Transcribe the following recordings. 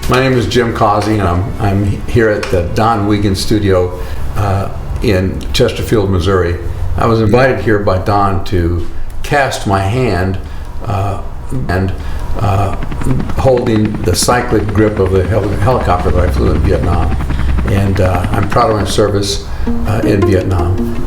My name is Jim Causey, and I'm here at the Don Wiegand studio in Chesterfield, Missouri. I was invited here by Don to cast my hand and holding the cyclic grip of the helicopter that I flew in Vietnam. And I'm proud of my service in Vietnam.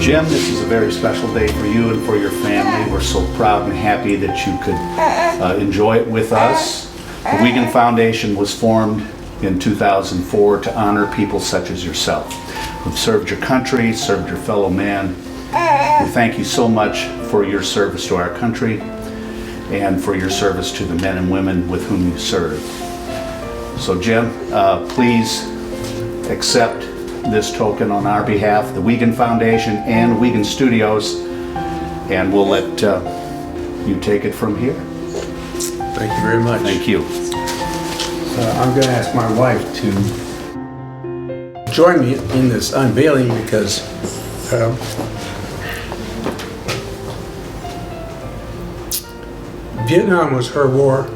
Jim, this is a very special day for you and for your family. We're so proud and happy that you could enjoy it with us. The Wiegand Foundation was formed in 2004 to honor people such as yourself who've served your country, served your fellow man. We thank you so much for your service to our country and for your service to the men and women with whom you serve. So Jim, please accept this token on our behalf, the Wiegand Foundation and Wiegand Studios, and we'll let you take it from here. Thank you very much. Thank you. I'm going to ask my wife to join me in this unveiling because Vietnam was her war.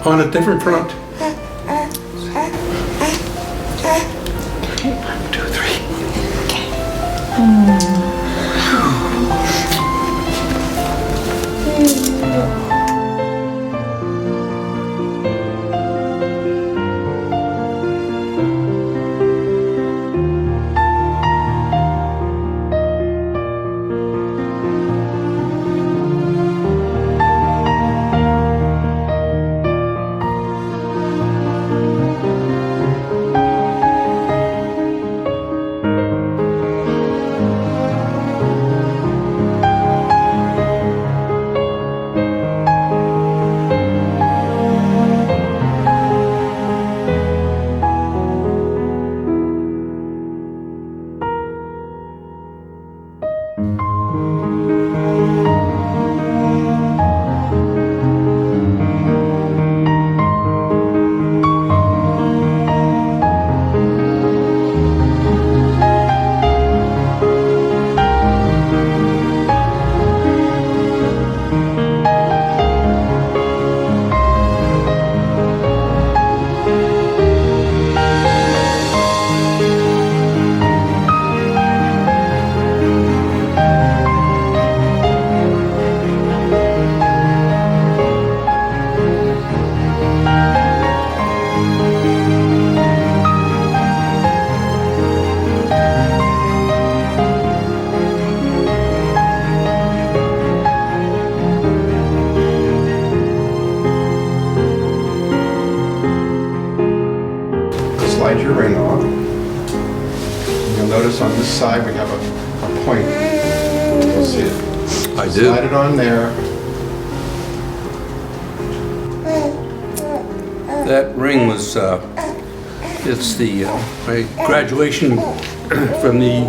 On a different front. 1, 2, 3. Slide your ring on. You'll notice on this side we have a point. You'll see it. I do. Slide it on there. That ring was, it's the my graduation from the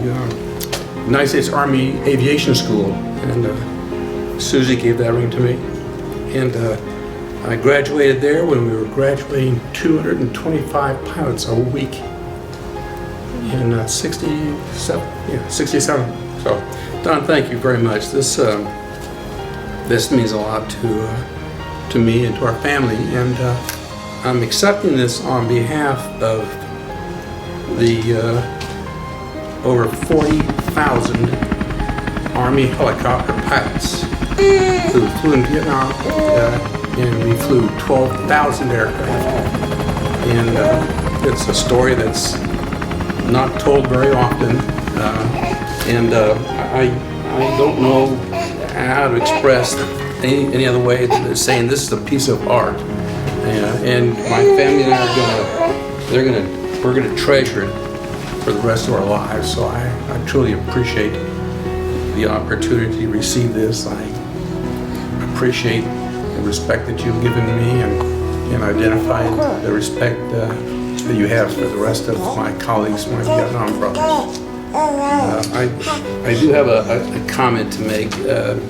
United States Army Aviation School, and Susie gave that ring to me. And I graduated there when we were graduating 225 pilots a week in 67. Yeah, 67. So, Don, thank you very much. This means a lot to me and to our family, and I'm accepting this on behalf of the over 40,000 Army helicopter pilots who flew in Vietnam, and we flew 12,000 aircraft. And it's a story that's not told very often, and I don't know how to express any other way than saying this is a piece of art. And my family and I we're gonna treasure it for the rest of our lives. So I truly appreciate the opportunity to receive this. I appreciate the respect that you've given me and identified the respect that you have for the rest of my colleagues, my Vietnam brothers. I do have a comment to make, and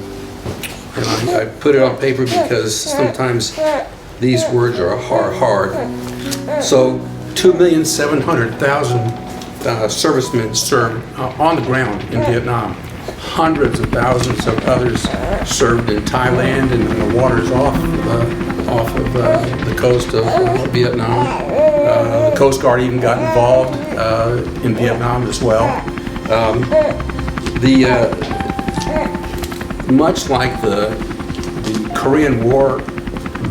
I put it on paper because sometimes these words are hard. So 2,700,000 servicemen served on the ground in Vietnam. Hundreds of thousands of others served in Thailand and in the waters off of the coast of Vietnam. The Coast Guard even got involved in Vietnam as well. Much like the Korean War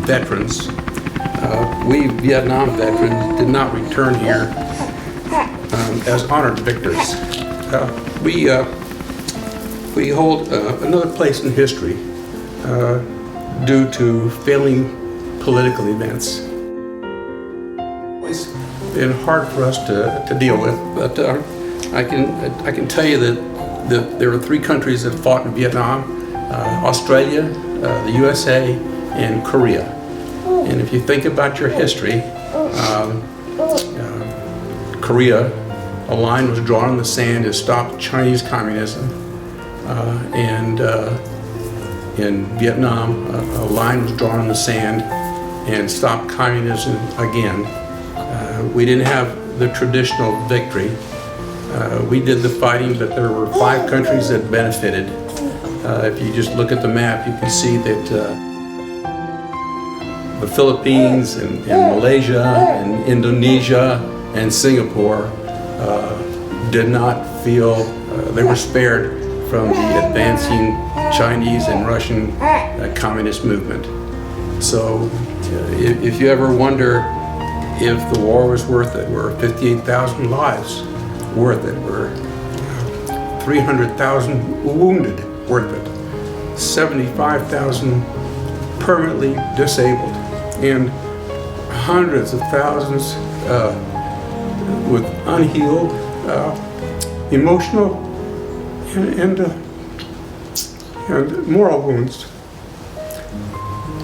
veterans, we Vietnam veterans did not return here as honored victors. We hold another place in history due to failing political events. It's been hard for us to deal with, but I can tell you that there were 3 countries that fought in Vietnam: Australia, the USA, and Korea. And if you think about your history, Korea, a line was drawn in the sand to stop Chinese communism. And in Vietnam, a line was drawn in the sand and stopped communism again. We didn't have the traditional victory. We did the fighting, but there were 5 countries that benefited. If you just look at the map, you can see that the Philippines and Malaysia and Indonesia and Singapore did not feel they were spared from the advancing Chinese and Russian communist movement. So if you ever wonder if the war was worth it, were 58,000 lives worth it, were 300,000 wounded worth it, 75,000 permanently disabled, and hundreds of thousands with unhealed emotional and moral wounds.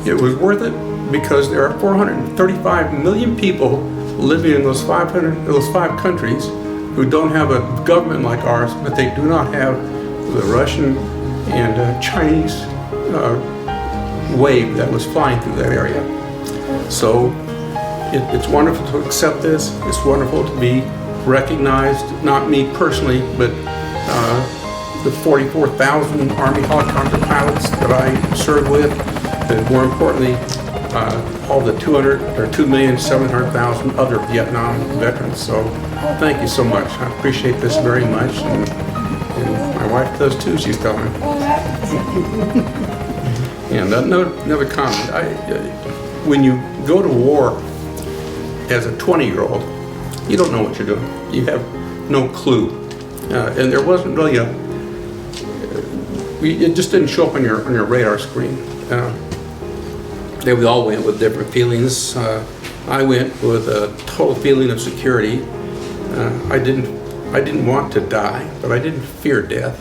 It was worth it because there are 435 million people living in those 5 countries who don't have a government like ours, but they do not have the Russian and Chinese wave that was flying through that area. So it's wonderful to accept this. It's wonderful to be recognized, not me personally, but the 44,000 Army helicopter pilots that I served with, and more importantly, all the 2,700,000 other Vietnam veterans. So thank you so much. I appreciate this very much, and my wife does too, she's telling me. And another comment, when you go to war as a 20-year-old, you don't know what you're doing. You have no clue. And there wasn't really it just didn't show up on your radar screen. They all went with different feelings. I went with a total feeling of security. I didn't want to die, but I didn't fear death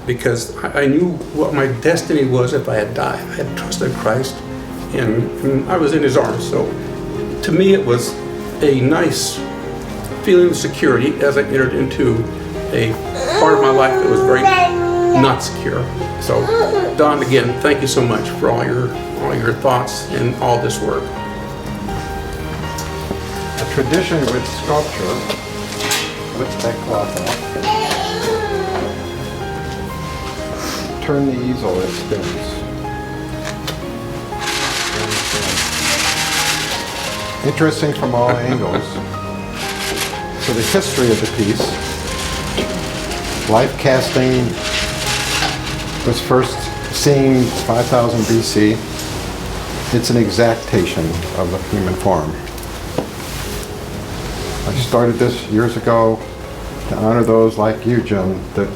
because I knew what my destiny was if I had died. I had trusted Christ, and I was in His arms. So to me, it was a nice feeling of security as I entered into a part of my life that was very not secure. So, Don, again, thank you so much for all your thoughts and all this work. A tradition with sculpture. Lift that cloth off. Turn the easel, it spins. Interesting from all angles. So the history of the piece. Life casting was first Scene 5000 BC. It's an exactation of the human form. I started this years ago to honor those like you, Jim, that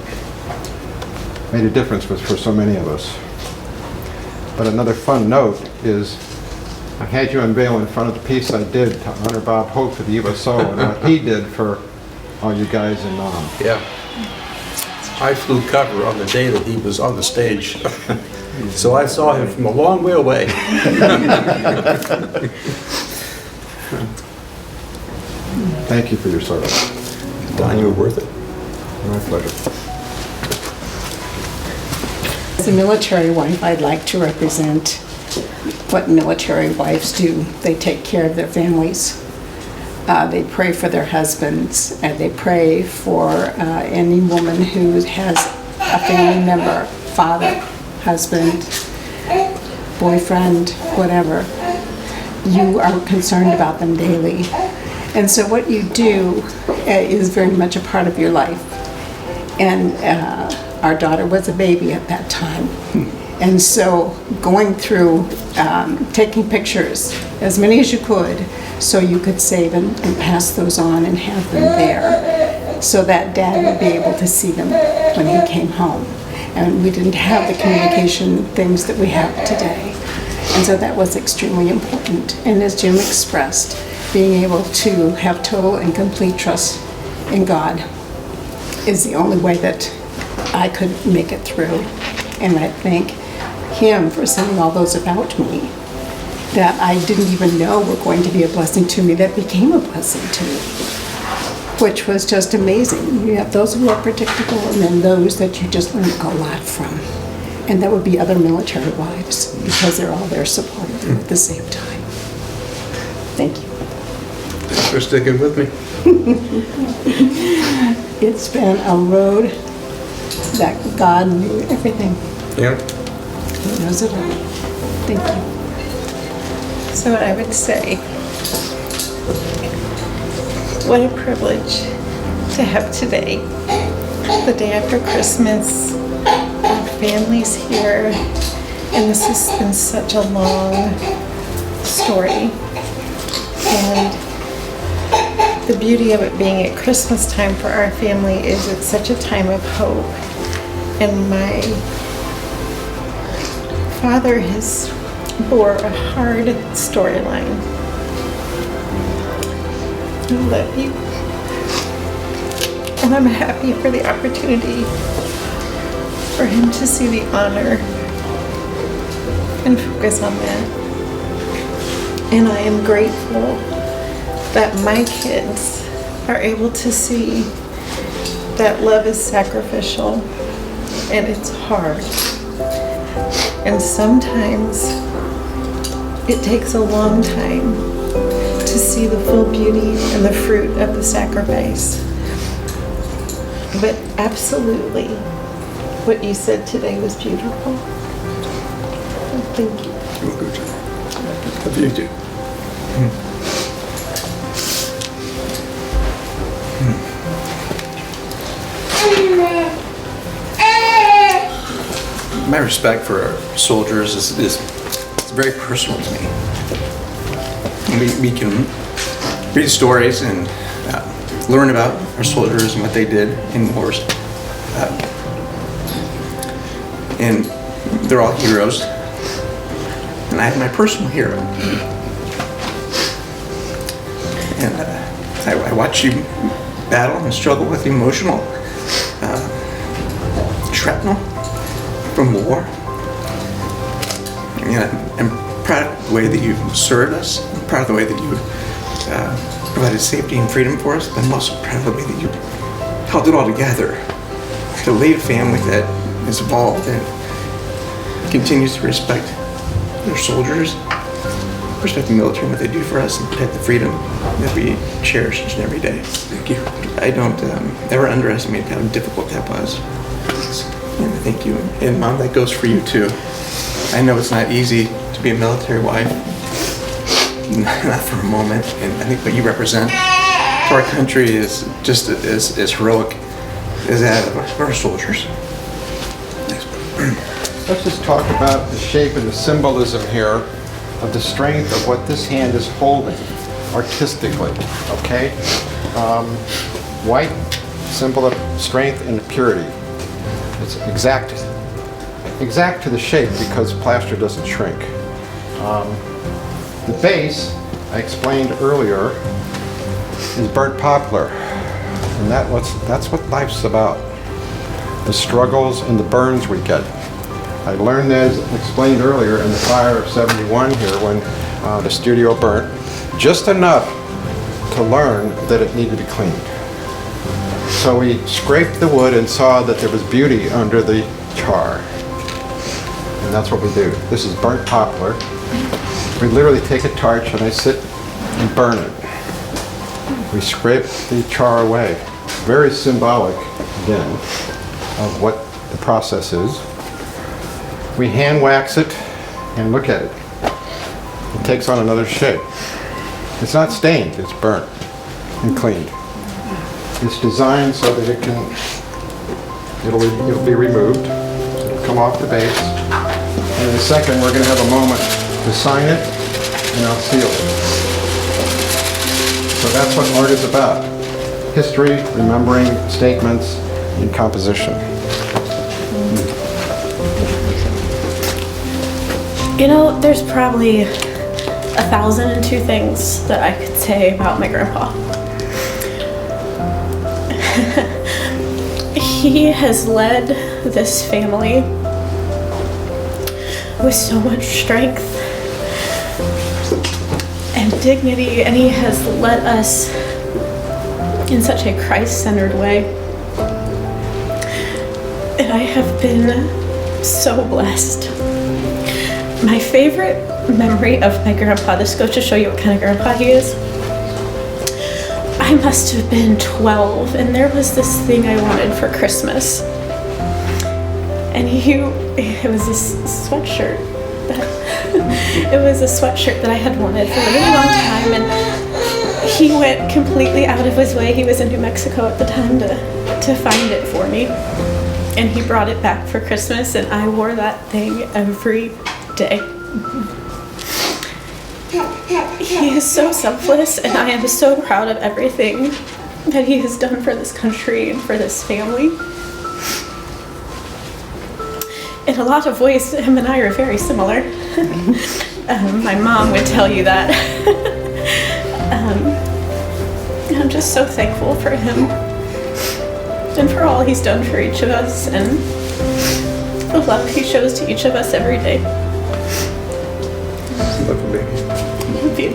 made a difference for so many of us. But another fun note is I had you unveil in front of the piece I did to honor Bob Hope of the USO and what he did for all you guys in Nam. Yeah. I flew cover on the day that he was on the stage. So I saw him from a long way away. Thank you for your service. Don, you were worth it. My pleasure. As a military wife, I'd like to represent what military wives do. They take care of their families. They pray for their husbands, and they pray for any woman who has a family member, father, husband, boyfriend, whatever. You are concerned about them daily. And so what you do is very much a part of your life. And our daughter was a baby at that time. And so going through, taking pictures, as many as you could, so you could save and pass those on and have them there, so that Dad would be able to see them when he came home. And we didn't have the communication things that we have today. And so that was extremely important. And as Jim expressed, being able to have total and complete trust in God is the only way that I could make it through. And I thank him for sending all those about me that I didn't even know were going to be a blessing to me, that became a blessing to me, which was just amazing. You have those who are predictable and then those that you just learn a lot from. And that would be other military wives, because they're all there supporting them at the same time. Thank you. Thanks for sticking with me. It's been a road that God knew everything. Yeah. He knows it all. Thank you. So what I would say, what a privilege to have today, the day after Christmas, our families here, and this has been such a long story. And the beauty of it being at Christmas time for our family is it's such a time of hope. And my father has bore a hard storyline. I love you. And I'm happy for the opportunity for him to see the honor and focus on that. And I am grateful that my kids are able to see that love is sacrificial and it's hard. And sometimes it takes a long time to see the full beauty and the fruit of the sacrifice. But absolutely, what you said today was beautiful. Thank you. You're welcome, Jim. Love you too. My respect for our soldiers is very personal to me. We can read stories and learn about our soldiers and what they did in wars. And they're all heroes. And I have my personal hero. And I watch you battle and struggle with emotional shrapnel from war. And I'm proud of the way that you've served us. I'm proud of the way that you provided safety and freedom for us. But I'm also proud of the way that you held it all together to lead a family that is evolved and continues to respect their soldiers, respect the military and what they do for us, and protect the freedom that we cherish each and every day. Thank you. I don't ever underestimate how difficult that was. And thank you. And Mom, that goes for you too. I know it's not easy to be a military wife, not for a moment. And I think what you represent to our country is just as heroic as that of our soldiers. Thanks. let's just talk about the shape and the symbolism here of the strength of what this hand is holding artistically, okay? White, symbol of strength and purity. It's exact to the shape because plaster doesn't shrink. The base, I explained earlier, is burnt poplar. And that's what life's about. The struggles and the burns we get. I learned as explained earlier in the fire of 71 here when the studio burnt, just enough to learn that it needed to be cleaned. So we scraped the wood and saw that there was beauty under the char. And that's what we do. This is burnt poplar. We literally take a torch and I sit and burn it. We scrape the char away. Very symbolic, again, of what the process is. We hand wax it and look at it. It takes on another shape. It's not stained, it's burnt and cleaned. It's designed so that it'll be removed, it'll come off the base, and in a second we're going to have a moment to sign it and I'll seal it. So that's what art is about. History, remembering, statements, and composition. You know, there's probably 1,002 things that I could say about my grandpa. He has led this family with so much strength and dignity, and he has led us in such a Christ-centered way. And I have been so blessed. My favorite memory of my grandpa, this goes to show you what kind of grandpa he is. I must have been 12, and there was this thing I wanted for Christmas. And it was this sweatshirt. It was a sweatshirt that I had wanted for a really long time, and he went completely out of his way. He was in New Mexico at the time to find it for me. And he brought it back for Christmas, and I wore that thing every day. He is so selfless, and I am so proud of everything that he has done for this country and for this family. In a lot of ways, him and I are very similar. My mom would tell you that. I'm just so thankful for him and for all he's done for each of us and the love he shows to each of us every day. Love you, baby. Love you.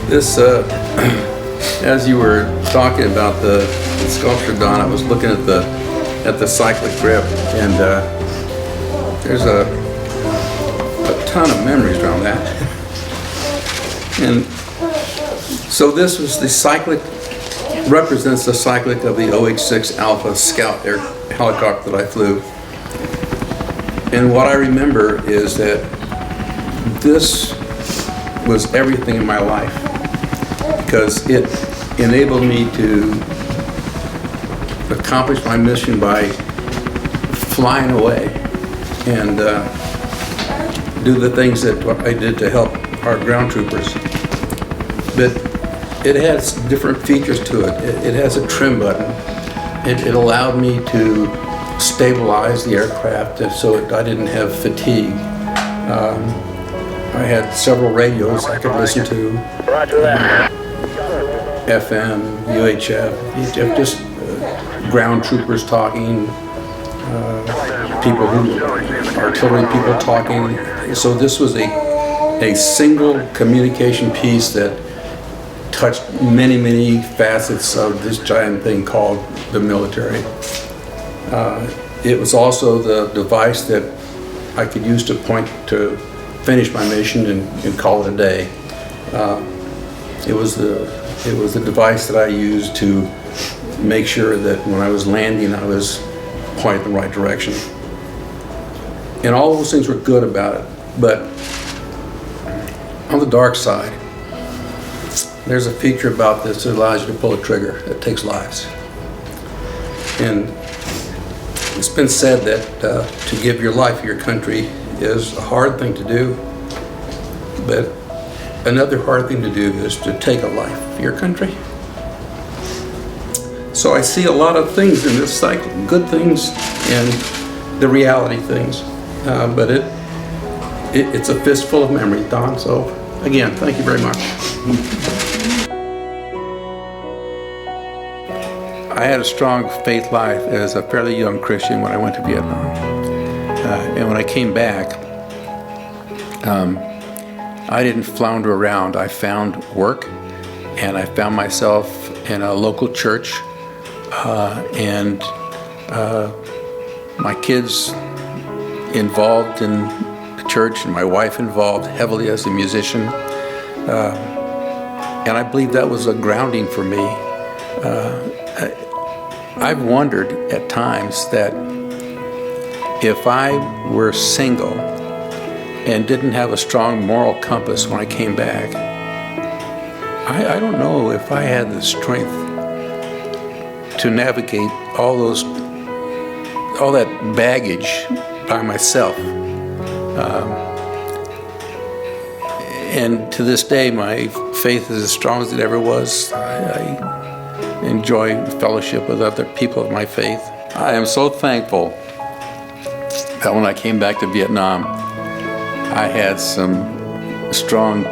This, as you were talking about the sculpture, Don, I was looking at the cyclic grip, and there's a ton of memories around that. And so this was the cyclic, represents the cyclic of the OH-6 Alpha Scout air helicopter that I flew. And what I remember is that this was everything in my life, because it enabled me to accomplish my mission by flying away and do the things that I did to help our ground troopers. But it has different features to it. It has a trim button. It allowed me to stabilize the aircraft so I didn't have fatigue. I had several radios I could listen to. FM, UHF, just ground troopers talking, artillery people talking. So this was a single communication piece that touched many, many facets of this giant thing called the military. It was also the device that I could use to point to finish my mission and call it a day. It was the device that I used to make sure that when I was landing, I was pointed in the right direction. And all those things were good about it. But on the dark side, there's a feature about this that allows you to pull a trigger that takes lives. And it's been said that to give your life for your country is a hard thing to do, but another hard thing to do is to take a life for your country. So I see a lot of things in this cycle, good things and the reality things, but it's a fistful of memory, Don. So again, thank you very much. I had a strong faith life as a fairly young Christian when I went to Vietnam. And when I came back, I didn't flounder around. I found work, and I found myself in a local church, and my kids involved in the church, and my wife involved heavily as a musician. And I believe that was a grounding for me. I've wondered at times that if I were single and didn't have a strong moral compass when I came back, I don't know if I had the strength to navigate all that baggage by myself. And to this day, my faith is as strong as it ever was. I enjoy fellowship with other people of my faith. I am so thankful that when I came back to Vietnam, I had some strong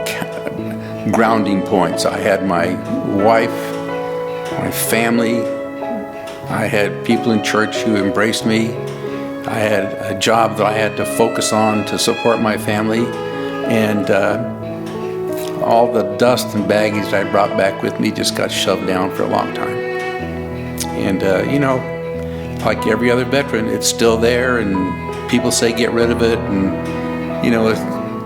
grounding points. I had my wife, my family. I had people in church who embraced me. I had a job that I had to focus on to support my family. And all the dust and baggage that I brought back with me just got shoved down for a long time. And, you know, like every other veteran, it's still there, and people say get rid of it. And, you know,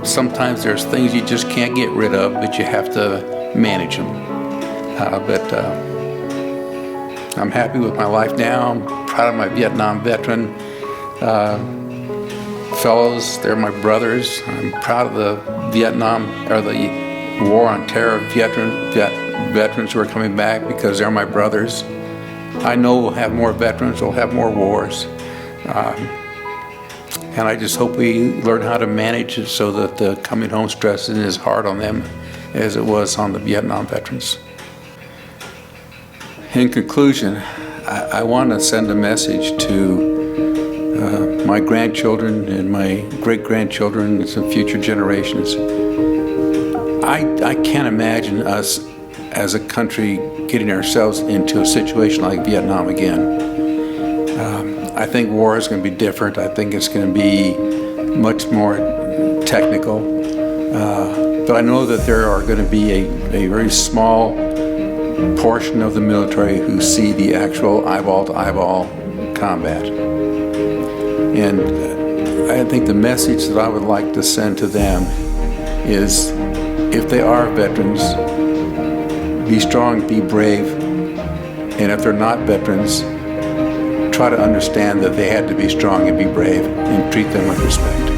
sometimes there's things you just can't get rid of, but you have to manage them. But I'm happy with my life now. I'm proud of my Vietnam veteran fellows. They're my brothers. I'm proud of the Vietnam, or the War on Terror veterans who are coming back, because they're my brothers. I know we'll have more veterans, we'll have more wars. And I just hope we learn how to manage it so that the coming home stress isn't as hard on them as it was on the Vietnam veterans. In conclusion, I want to send a message to my grandchildren and my great-grandchildren and some future generations. I can't imagine us as a country getting ourselves into a situation like Vietnam again. I think war is going to be different. I think it's going to be much more technical. But I know that there are going to be a very small portion of the military who see the actual eyeball-to-eyeball combat. And I think the message that I would like to send to them is, if they are veterans, be strong, be brave. And if they're not veterans, try to understand that they had to be strong and be brave, and treat them with respect.